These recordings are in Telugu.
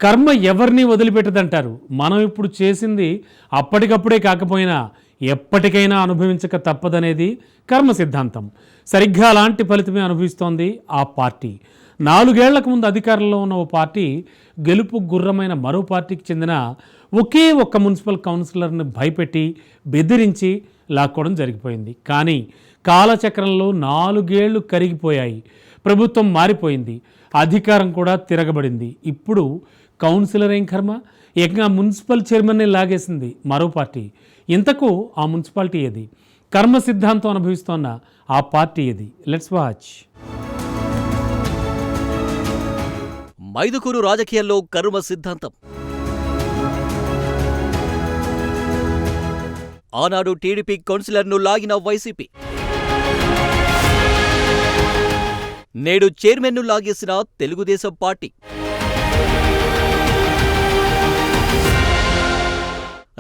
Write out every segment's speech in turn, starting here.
కర్మ ఎవరిని వదిలిపెట్టదంటారు. మనం ఇప్పుడు చేసింది అప్పటికప్పుడే కాకపోయినా ఎప్పటికైనా అనుభవించక తప్పదనేది కర్మ సిద్ధాంతం. సరిగ్గా అలాంటి ఫలితమే అనుభవిస్తోంది ఆ పార్టీ. 4 ఏళ్లకు ముందు అధికారంలో ఉన్న ఓ పార్టీ గెలుపు గుర్రమైన మరో పార్టీకి చెందిన ఒకే ఒక్క మున్సిపల్ కౌన్సిలర్ని భయపెట్టి బెదిరించి లాక్కోవడం జరిగిపోయింది. కానీ కాలచక్రంలో 4 ఏళ్లు కరిగిపోయాయి. ప్రభుత్వం మారిపోయింది, అధికారం కూడా తిరగబడింది. ఇప్పుడు కౌన్సిలర్ ఏం కర్మ, ఏకంగా మున్సిపల్ చైర్మన్ని లాగేసింది మరో పార్టీ. ఇంతకు ఆ మున్సిపాలిటీ ఏది? కర్మ సిద్ధాంతం అనుభవిస్తోన్న ఆ పార్టీ ఏది? Let's watch. మైదుకూరు రాజకీయాల్లో కర్మ సిద్ధాంతం. ఆనాడు టీడీపీ కౌన్సిలర్ను లాగిన వైసీపీ, నేడు చైర్మన్ను లాగేసిన తెలుగుదేశం పార్టీ.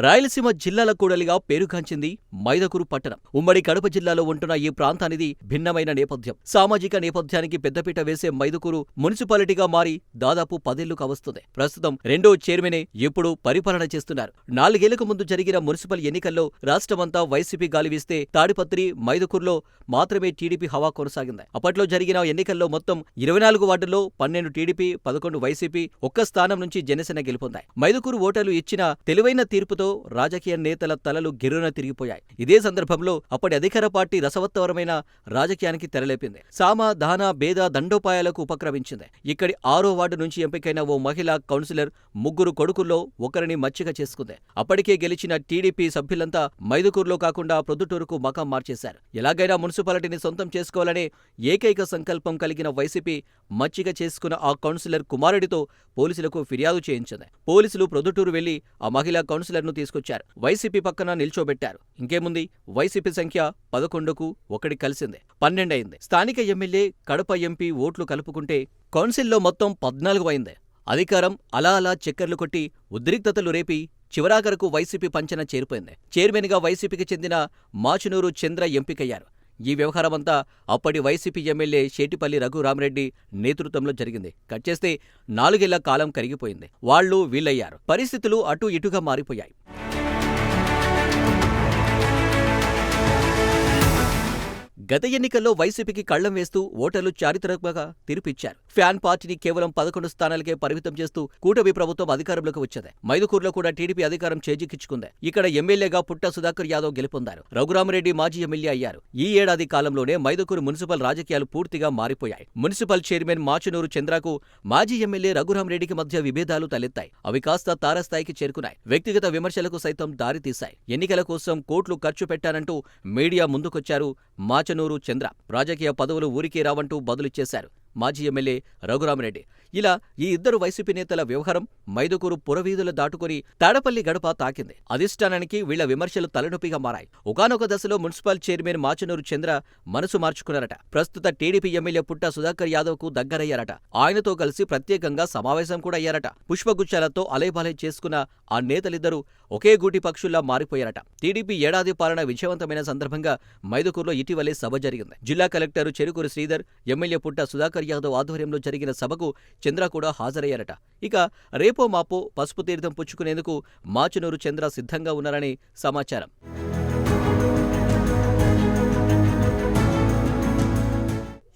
రాయలసీమ జిల్లాల కూడలిగా పేరుగాంచింది మైదుకూరు పట్టణం. ఉమ్మడి కడప జిల్లాలో ఉంటున్న ఈ ప్రాంతానిది భిన్నమైన నేపథ్యం. సామాజిక నేపథ్యానికి పెద్దపీట వేసే మైదుకూరు మున్సిపాలిటీగా మారి దాదాపు 10 ఏళ్లు కావస్తుంది. ప్రస్తుతం రెండో చైర్మనే ఇప్పుడు పరిపాలన చేస్తున్నారు. 4 ఏళ్లకు ముందు జరిగిన మున్సిపల్ ఎన్నికల్లో రాష్ట్రమంతా వైసీపీ గాలి వీస్తే తాడిపత్రి, మైదుకూరులో మాత్రమే టీడీపీ హవా కొనసాగింది. అప్పట్లో జరిగిన ఎన్నికల్లో మొత్తం 24 వార్డుల్లో 12 టీడీపీ, 11 వైసీపీ, ఒక్క స్థానం నుంచి జనసేన గెలుపొందాయి. మైదుకూరు ఓటర్లు ఇచ్చిన తెలివైన తీర్పుతో రాజకీయ నేతల తలలు గిర్రున తిరిగిపోయాయి. ఇదే సందర్భంలో అప్పటి అధికార పార్టీ రసవత్తరమైన రాజకీయానికి తెరలేపింది. సామ, దాన, భేద, దండోపాయాలకు ఉపక్రమించింది. ఇక్కడి 6వ వార్డు నుంచి ఎంపికైన ఓ మహిళా కౌన్సిలర్ 3 కొడుకుల్లో ఒకరిని మచ్చిక చేసుకుంది. అప్పటికే గెలిచిన టీడీపీ సభ్యులంతా మైదుకూరులో కాకుండా ప్రొద్దుటూరుకు మకాం మార్చేశారు. ఎలాగైనా మున్సిపాలిటీని సొంతం చేసుకోవాలనే ఏకైక సంకల్పం కలిగిన వైసీపీ మచ్చిక చేసుకున్న ఆ కౌన్సిలర్ కుమారుడితో పోలీసులకు ఫిర్యాదు చేయించింది. పోలీసులు ప్రొద్దుటూరు వెళ్లి ఆ మహిళా కౌన్సిలర్ను తీసుకొచ్చారు. వైసీపీ పక్కన నిల్చోబెట్టారు. ఇంకేముంది, వైసీపీ సంఖ్య 11కు 1 కలిసింది, 12 అయింది. స్థానిక ఎమ్మెల్యే, కడప ఎంపీ ఓట్లు కలుపుకుంటే కౌన్సిల్లో మొత్తం 14 అయింది. అధికారం అలా అలా చక్కర్లు కొట్టి ఉద్రిక్తతలు రేపి చివరాఖరకు వైసీపీ పంచన చేరిపోయింది. చైర్మన్గా వైసీపీకి చెందిన మాచునూరు చంద్ర ఎంపికయ్యారు. ఈ వ్యవహారమంతా అప్పటి వైసీపీ ఎమ్మెల్యే శేటిపల్లి రఘురామరెడ్డి నేతృత్వంలో జరిగింది. కట్ చేస్తే 4 ఏళ్ల కాలం కరిగిపోయింది. వాళ్లు వీళ్ళయ్యారు. పరిస్థితులు అటూ ఇటుగా మారిపోయాయి. గత ఎన్నికల్లో వైసీపీకి కళ్లం వేస్తూ ఓటర్లు చారిత్రాత్మక తీర్పిచ్చారు. ఫ్యాన్ పార్టీని కేవలం 11 స్థానాలకే పరిమితం చేస్తూ కూటమి ప్రభుత్వం అధికారంలోకి వచ్చింది. మైదుకూరులో కూడా టీడీపీ అధికారం చేజిక్కించుకుంది. ఇక్కడ ఎమ్మెల్యేగా పుట్ట సుధాకర్ యాదవ్ గెలుపొందారు. రఘురామరెడ్డి మాజీ ఎమ్మెల్యే అయ్యారు. ఈ ఏడాది కాలంలోనే మైదుకూరు మున్సిపల్ రాజకీయాలు పూర్తిగా మారిపోయాయి. మున్సిపల్ చైర్మన్ మాచునూరు చంద్రకు మాజీ ఎమ్మెల్యే రఘురామరెడ్డికి మధ్య విభేదాలు తలెత్తాయి. అవి కాస్త తారస్థాయికి చేరుకున్నాయి. వ్యక్తిగత విమర్శలకు సైతం దారితీశాయి. ఎన్నికల కోసం కోట్లు ఖర్చు పెట్టానంటూ మీడియా ముందుకొచ్చారు మాచనూరు చంద్ర. రాజకీయ పదవులు ఊరికే రావంటూ బదులిచ్చేశారు మాజీ ఎమ్మెల్యే రఘురామరెడ్డి. ఇలా ఈ ఇద్దరు వైసీపీ నేతల వ్యవహారం మైదుకూరు పురవీధులు దాటుకుని తాడపల్లి గడప తాకింది. అధిష్టానానికి వీళ్ల విమర్శలు తలనొప్పిగా మారాయి. ఒకానొక దశలో మున్సిపల్ చైర్మన్ మాచనూరు చంద్ర మనసు మార్చుకున్నారట. ప్రస్తుత టీడీపీ ఎమ్మెల్యే పుట్ట సుధాకర్ యాదవ్ కు దగ్గరయ్యారట. ఆయనతో కలిసి ప్రత్యేకంగా సమావేశం కూడా అయ్యారట. పుష్పగుచ్చాలతో అలైబాలై చేసుకున్న ఆ నేతలిద్దరూ ఒకే గూటి పక్షుల్లా మారిపోయారట. టీడీపీ ఏడాది పాలన విజయవంతమైన సందర్భంగా మైదుకూరులో ఇటీవలే సభ జరిగింది. జిల్లా కలెక్టర్ చెరుకూరి శ్రీధర్, ఎమ్మెల్యే పుట్ట సుధాకర్ యాదవ్ ఆధ్వర్యంలో జరిగిన సభకు చంద్ర కూడా హాజరయ్యారట. ఇక రేపో మాపో పసుపు తీర్థం పుచ్చుకునేందుకు మాచునూరు చంద్ర సిద్ధంగా ఉన్నారని సమాచారం.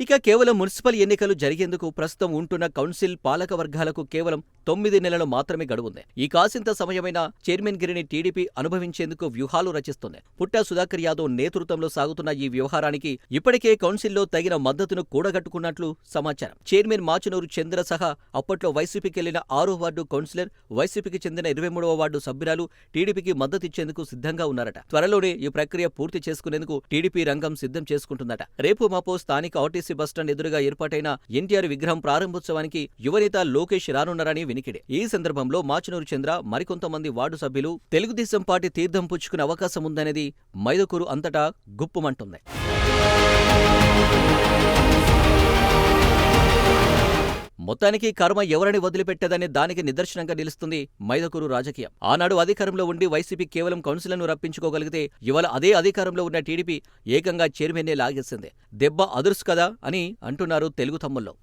ఇక కేవలం మున్సిపల్ ఎన్నికలు జరిగేందుకు ప్రస్తుతం ఉంటున్న కౌన్సిల్ పాలక వర్గాలకు కేవలం 9 నెలలు మాత్రమే గడువుంది. ఈ కాసింత సమయమైన చైర్మన్ గిరిని టీడీపీ అనుభవించేందుకు వ్యూహాలు రచిస్తుంది. పుట్ట సుధాకర్ యాదవ్ నేతృత్వంలో సాగుతున్న ఈ వ్యవహారానికి ఇప్పటికే కౌన్సిల్లో తగిన మద్దతును కూడగట్టుకున్నట్లు సమాచారం. చైర్మన్ మాచునూరు చంద్ర సహా అప్పట్లో వైసీపీకి వెళ్లిన 6వ వార్డు కౌన్సిలర్, వైసీపీకి చెందిన 23వ వార్డు సభ్యురాలు టీడీపీకి మద్దతిచ్చేందుకు సిద్ధంగా ఉన్నారట. త్వరలోనే ఈ ప్రక్రియ పూర్తి చేసుకునేందుకు టీడీపీ రంగం సిద్ధం చేసుకుంటుందట. రేపు మాపో స్థానిక ఆర్టీసీ బస్టాండ్ ఎదురుగా ఏర్పాటైన ఎన్టీఆర్ విగ్రహం ప్రారంభోత్సవానికి యువనేత లోకేష్ రానున్నారని వినికిడి. ఈ సందర్భంలో మాచునూరు చంద్ర, మరికొంతమంది వార్డు సభ్యులు తెలుగుదేశం పార్టీ తీర్థం పుచ్చుకునే అవకాశం ఉందనేది మైదుకూరు అంతటా గుప్పుమంటుంది. మొత్తానికి కర్మ ఎవరిని వదిలిపెట్టదనే దానికి నిదర్శనంగా నిలుస్తుంది మైదుకూరు రాజకీయం. ఆనాడు అధికారంలో ఉండి వైసీపీ కేవలం కౌన్సిలర్ను రప్పించుకోగలిగితే ఇవాళ అదే అధికారంలో ఉన్న టీడీపీ ఏకంగా చైర్మన్నే లాగేసింది. దెబ్బ అదుర్సు కదా అని అంటున్నారు తెలుగు తమ్ముళ్ళు.